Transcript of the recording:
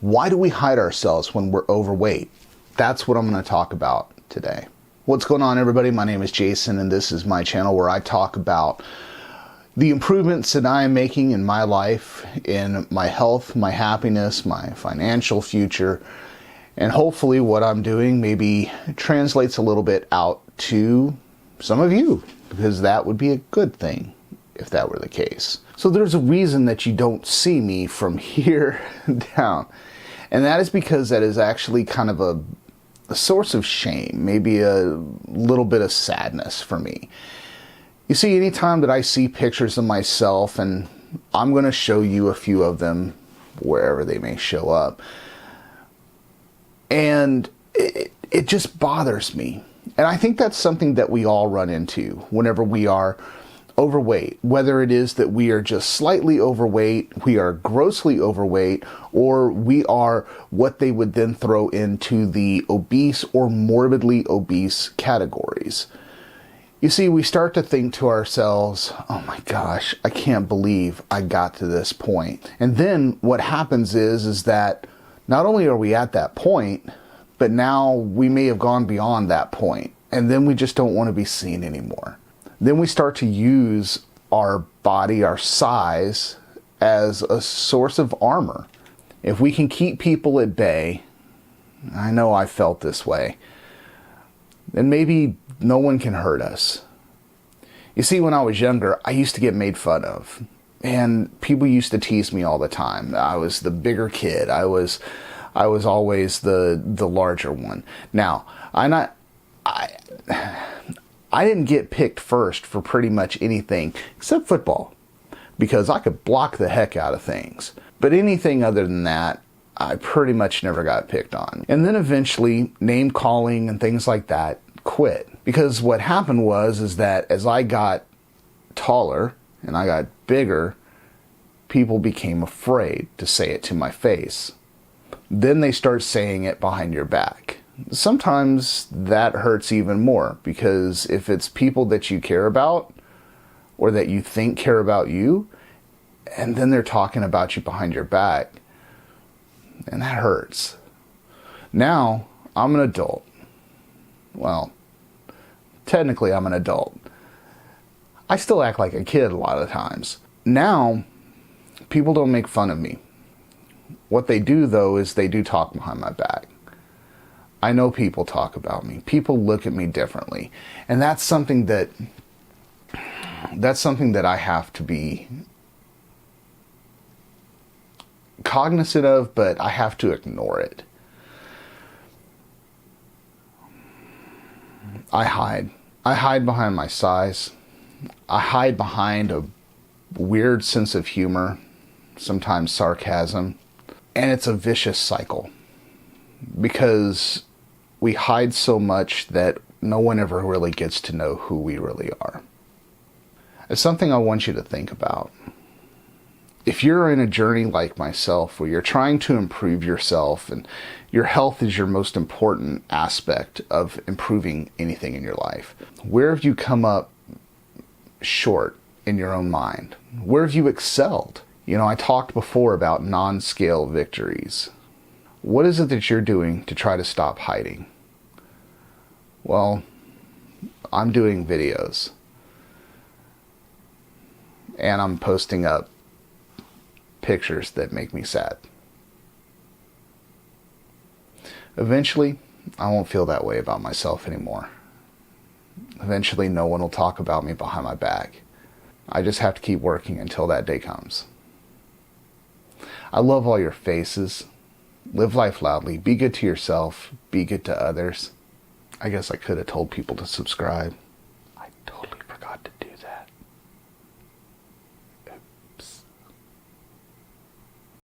Why do we hide ourselves when we're overweight? That's what I'm going to talk about today. What's going on, everybody? My name is Jason, and this is my channel where I talk about the improvements that I am making in my life, in my health, my happiness, my financial future, and hopefully what I'm doing maybe translates a little bit out to some of you, because that would be a good thing if that were the case. So there's a reason that you don't see me from here down, and that is because that is actually kind of a source of shame, maybe a little bit of sadness for me. You see, anytime that I see pictures of myself, and I'm going to show you a few of them wherever they may show up, and it just bothers me. And I think that's something that we all run into whenever we are overweight, whether it is that we are just slightly overweight, we are grossly overweight, or we are what they would then throw into the obese or morbidly obese categories. You see, we start to think to ourselves, oh my gosh, I can't believe I got to this point. And then what happens is that not only are we at that point, but now we may have gone beyond that point, and then we just don't want to be seen anymore. Then we start to use our body, our size, as a source of armor. If we can keep people at bay, I know I felt this way, then maybe no one can hurt us. You see, when I was younger, I used to get made fun of, and people used to tease me all the time. I was the bigger kid. I was always the larger one. Now, I didn't get picked first for pretty much anything except football, because I could block the heck out of things. But anything other than that, I pretty much never got picked on. And then eventually, name calling and things like that quit. Because what happened was that as I got taller and I got bigger, people became afraid to say it to my face. Then they start saying it behind your back. Sometimes that hurts even more, because if it's people that you care about or that you think care about you, and then they're talking about you behind your back, and that hurts. Now, I'm an adult. Well, technically I'm an adult. I still act like a kid a lot of times. Now, people don't make fun of me. What they do, though, is they do talk behind my back. I know people talk about me. People look at me differently. And that's something that I have to be cognizant of, but I have to ignore it. I hide. I hide behind my size. I hide behind a weird sense of humor, sometimes sarcasm. And it's a vicious cycle, because we hide so much that no one ever really gets to know who we really are. It's something I want you to think about. If you're in a journey like myself, where you're trying to improve yourself, and your health is your most important aspect of improving anything in your life, where have you come up short in your own mind? Where have you excelled? You know, I talked before about non-scale victories. What is it that you're doing to try to stop hiding? Well, I'm doing videos. And I'm posting up pictures that make me sad. Eventually, I won't feel that way about myself anymore. Eventually, no one will talk about me behind my back. I just have to keep working until that day comes. I love all your faces. Live life loudly. Be good to yourself. Be good to others. I guess I could have told people to subscribe.